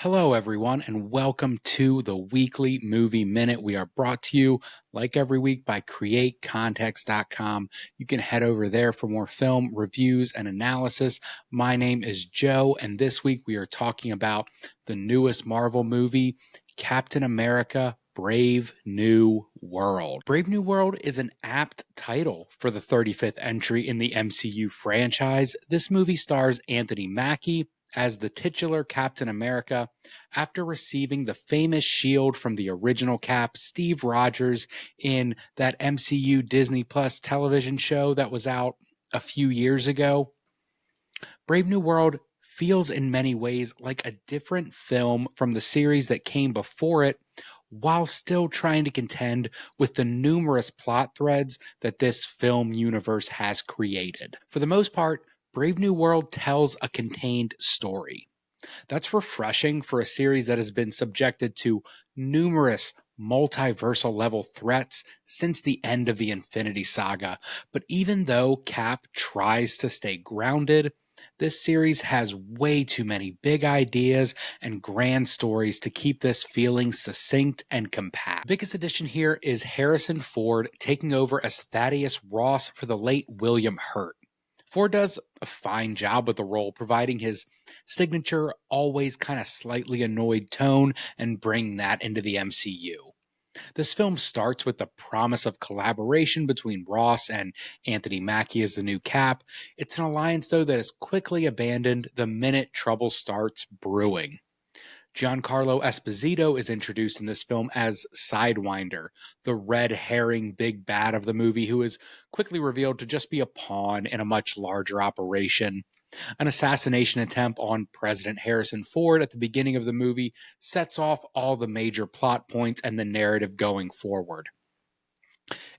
Hello, everyone, and welcome to the Weekly Movie Minute. We are brought to you, like every week, by CreateContext.com. You can head over there for more film reviews and analysis. My name is Joe, and this week we are talking about the newest Marvel movie, Captain America Brave New World. Brave New World is an apt title for the 35th entry in the MCU franchise. This movie stars Anthony Mackie as the titular Captain America after receiving the famous shield from the original Cap, Steve Rogers, in that MCU Disney Plus television show that was out a few years ago. Brave New World feels in many ways like a different film from the series that came before it, while still trying to contend with the numerous plot threads that this film universe has created. For the most part, Brave New World tells a contained story. That's refreshing for a series that has been subjected to numerous multiversal level threats since the end of the Infinity Saga. But even though Cap tries to stay grounded, this series has way too many big ideas and grand stories to keep this feeling succinct and compact. The biggest addition here is Harrison Ford taking over as Thaddeus Ross for the late William Hurt. Ford does a fine job with the role, providing his signature, always kind of slightly annoyed tone and bringing that into the MCU. This film starts with the promise of collaboration between Ross and Anthony Mackie as the new Cap. It's an alliance, though, that is quickly abandoned the minute trouble starts brewing. Giancarlo Esposito is introduced in this film as Sidewinder, the red herring big bad of the movie, who is quickly revealed to just be a pawn in a much larger operation. An assassination attempt on President Harrison Ford at the beginning of the movie sets off all the major plot points and the narrative going forward.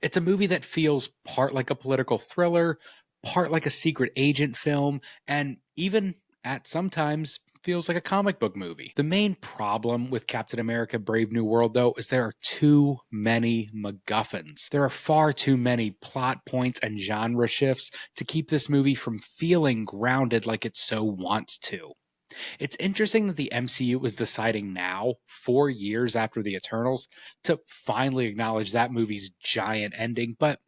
It's a movie that feels part like a political thriller, part like a secret agent film, and even at sometimes feels like a comic book movie. The main problem with Captain America Brave New World, though, is there are too many MacGuffins. There are far too many plot points and genre shifts to keep this movie from feeling grounded like it so wants to. It's interesting that the MCU is deciding now, 4 years after the Eternals, to finally acknowledge that movie's giant ending, but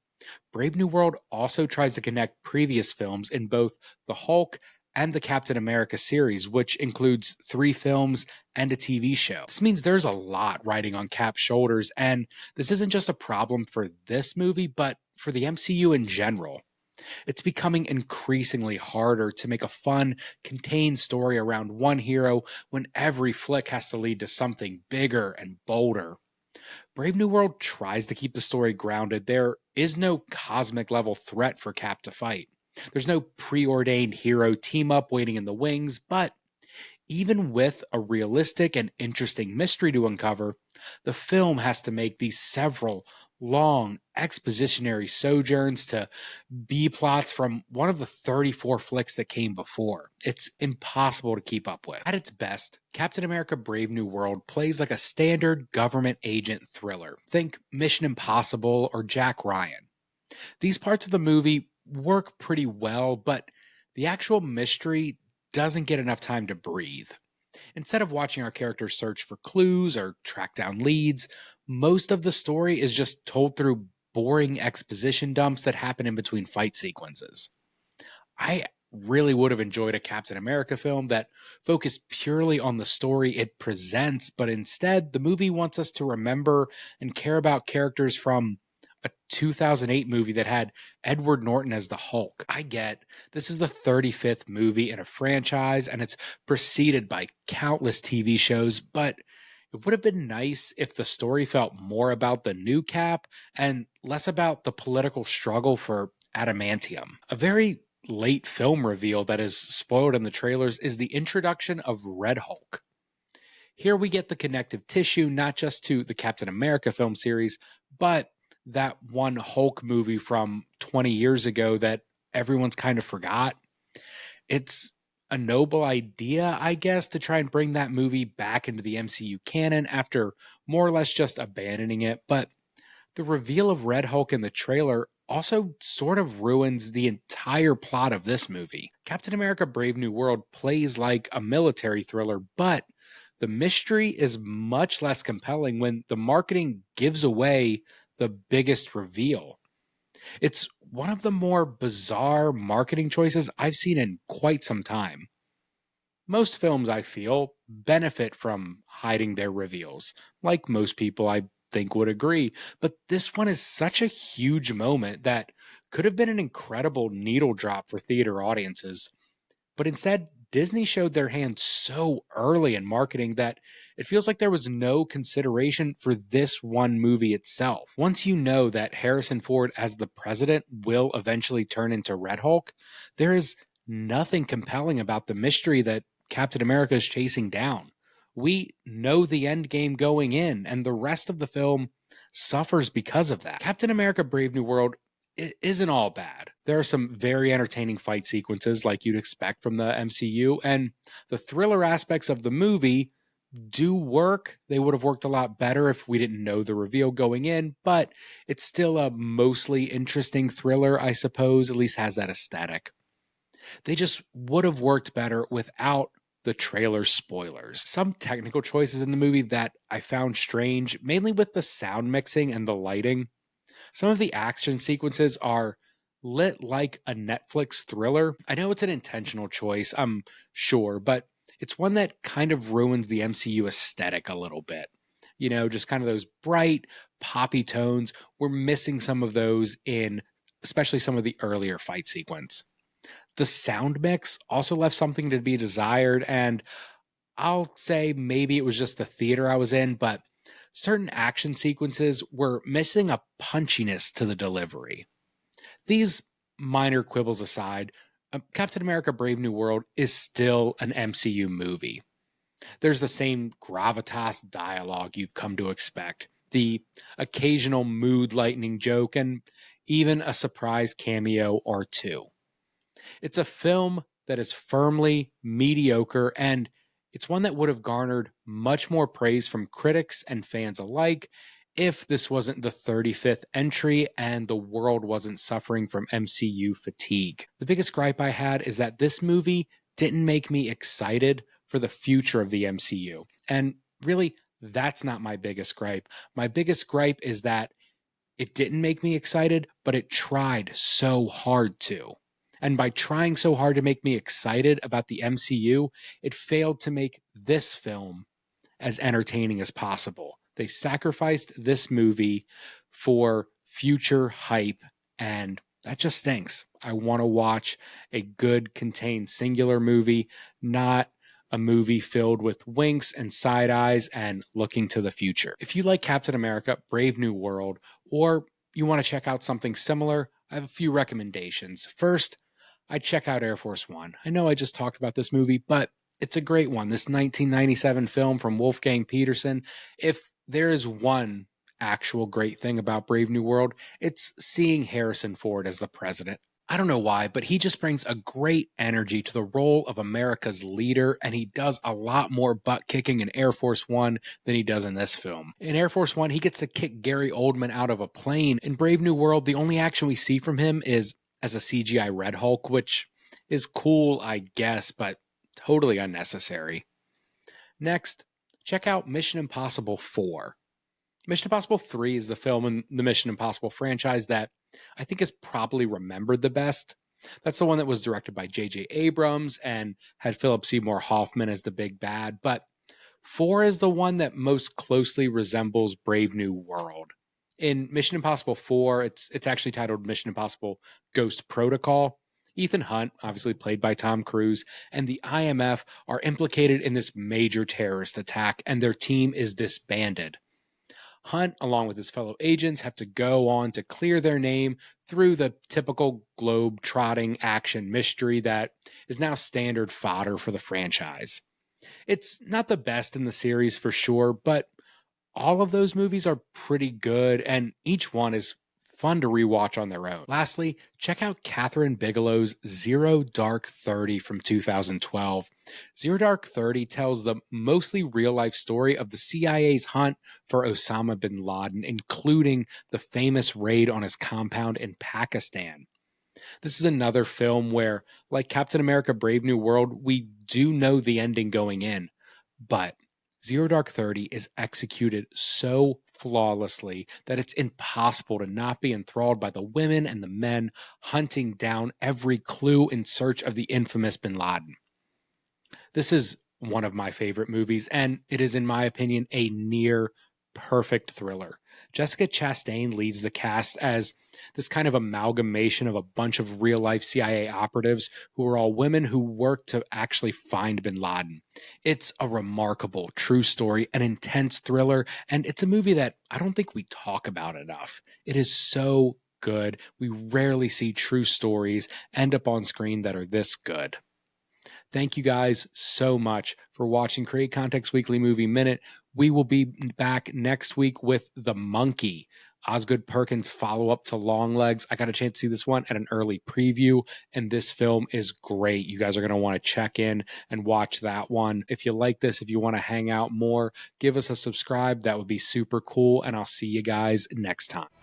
Brave New World also tries to connect previous films in both the Hulk and the Captain America series, which includes 3 films and a TV show. This means there's a lot riding on Cap's shoulders, and this isn't just a problem for this movie, but for the MCU in general. It's becoming increasingly harder to make a fun, contained story around one hero when every flick has to lead to something bigger and bolder. Brave New World tries to keep the story grounded. There is no cosmic level threat for Cap to fight. There's no preordained hero team up waiting in the wings, but even with a realistic and interesting mystery to uncover, the film has to make these several long expositionary sojourns to B plots from one of the 34 flicks that came before. It's impossible to keep up with. At its best, Captain America Brave New World plays like a standard government agent thriller. Think Mission Impossible or Jack Ryan. These parts of the movie work pretty well, but the actual mystery doesn't get enough time to breathe. Instead of watching our characters search for clues or track down leads, most of the story is just told through boring exposition dumps that happen in between fight sequences. I really would have enjoyed a Captain America film that focused purely on the story it presents, but instead, the movie wants us to remember and care about characters from a 2008 movie that had Edward Norton as the Hulk. I get this is the 35th movie in a franchise and it's preceded by countless TV shows, but it would have been nice if the story felt more about the new Cap and less about the political struggle for adamantium. A very late film reveal that is spoiled in the trailers is the introduction of Red Hulk. Here we get the connective tissue not just to the Captain America film series, but that one Hulk movie from 20 years ago that everyone's kind of forgot. It's a noble idea, I guess, to try and bring that movie back into the MCU canon after more or less just abandoning it, but the reveal of Red Hulk in the trailer also sort of ruins the entire plot of this movie. Captain America Brave New World plays like a military thriller, but The mystery is much less compelling when the marketing gives away the biggest reveal. It's one of the more bizarre marketing choices I've seen in quite some time. Most films, I feel, benefit from hiding their reveals, like most people I think would agree, but this one is such a huge moment that could have been an incredible needle drop for theater audiences. But instead, Disney showed their hand so early in marketing that it feels like there was no consideration for this one movie itself. Once you know that Harrison Ford as the president will eventually turn into Red Hulk, there is nothing compelling about the mystery that Captain America is chasing down. We know the end game going in, and the rest of the film suffers because of that. Captain America Brave New World isn't all bad. There are some very entertaining fight sequences like you'd expect from the MCU, and the thriller aspects of the movie do work. They would have worked a lot better if we didn't know the reveal going in, but it's still a mostly interesting thriller, I suppose, at least has that aesthetic. They just would have worked better without the trailer spoilers. Some technical choices in the movie that I found strange, mainly with the sound mixing and the lighting. Some of the action sequences are lit like a Netflix thriller. I know it's an intentional choice, I'm sure, but it's one that kind of ruins the MCU aesthetic a little bit. You know, just kind of those bright, poppy tones. We're missing some of those in especially some of the earlier fight sequence. The sound mix also left something to be desired, and I'll say maybe it was just the theater I was in, but certain action sequences were missing a punchiness to the delivery. These minor quibbles aside, Captain America Brave New World is still an MCU movie. There's the same gravitas dialogue you've come to expect, the occasional mood lightening joke, and even a surprise cameo or two. It's a film that is firmly mediocre, and it's one that would have garnered much more praise from critics and fans alike if this wasn't the 35th entry and the world wasn't suffering from MCU fatigue. The biggest gripe I had is that this movie didn't make me excited for the future of the MCU. And really, that's not my biggest gripe. My biggest gripe is that it didn't make me excited, but it tried so hard to. And by trying so hard to make me excited about the MCU, it failed to make this film as entertaining as possible. They sacrificed this movie for future hype, and that just stinks. I want to watch a good, contained, singular movie, not a movie filled with winks and side eyes and looking to the future. If you like Captain America, Brave New World, or you want to check out something similar, I have a few recommendations. First, I'd check out Air Force One. I know I just talked about this movie, but it's a great one. This 1997 film from Wolfgang Peterson. If there is one actual great thing about Brave New World, it's seeing Harrison Ford as the president. I don't know why, but he just brings a great energy to the role of America's leader, and he does a lot more butt kicking in Air Force One than he does in this film. In Air Force One, he gets to kick Gary Oldman out of a plane. In Brave New World, the only action we see from him is as a CGI Red Hulk, which is cool, I guess, but totally unnecessary. Next, check out Mission Impossible 4. Mission Impossible 3 is the film in the Mission Impossible franchise that I think is probably remembered the best. That's the one that was directed by J.J. Abrams and had Philip Seymour Hoffman as the big bad, but 4 is the one that most closely resembles Brave New World. In Mission Impossible 4, it's actually titled Mission Impossible Ghost Protocol. Ethan Hunt, obviously played by Tom Cruise, and the IMF are implicated in this major terrorist attack, and their team is disbanded. Hunt, along with his fellow agents, have to go on to clear their name through the typical globe-trotting action mystery that is now standard fodder for the franchise. It's not the best in the series for sure, but all of those movies are pretty good, and each one is fun to rewatch on their own. Lastly, check out Kathryn Bigelow's Zero Dark 30 from 2012. Zero Dark 30 tells the mostly real-life story of the CIA's hunt for Osama bin Laden, including the famous raid on his compound in Pakistan. This is another film where, like Captain America Brave New World, we do know the ending going in, but Zero Dark 30 is executed so flawlessly that it's impossible to not be enthralled by the women and the men hunting down every clue in search of the infamous bin Laden. This is one of my favorite movies, and it is, in my opinion, a near perfect thriller. Jessica Chastain leads the cast as this kind of amalgamation of a bunch of real life CIA operatives who are all women who work to actually find bin Laden. It's a remarkable, true story, an intense thriller, and it's a movie that I don't think we talk about enough. It is so good. We rarely see true stories end up on screen that are this good. Thank you guys so much for watching Create Context Weekly Movie Minute. We will be back next week with The Monkey, Osgood Perkins' follow-up to Longlegs. I got a chance to see this one at an early preview, and this film is great. You guys are going to want to check in and watch that one. If you like this, if you want to hang out more, give us a subscribe. That would be super cool, and I'll see you guys next time.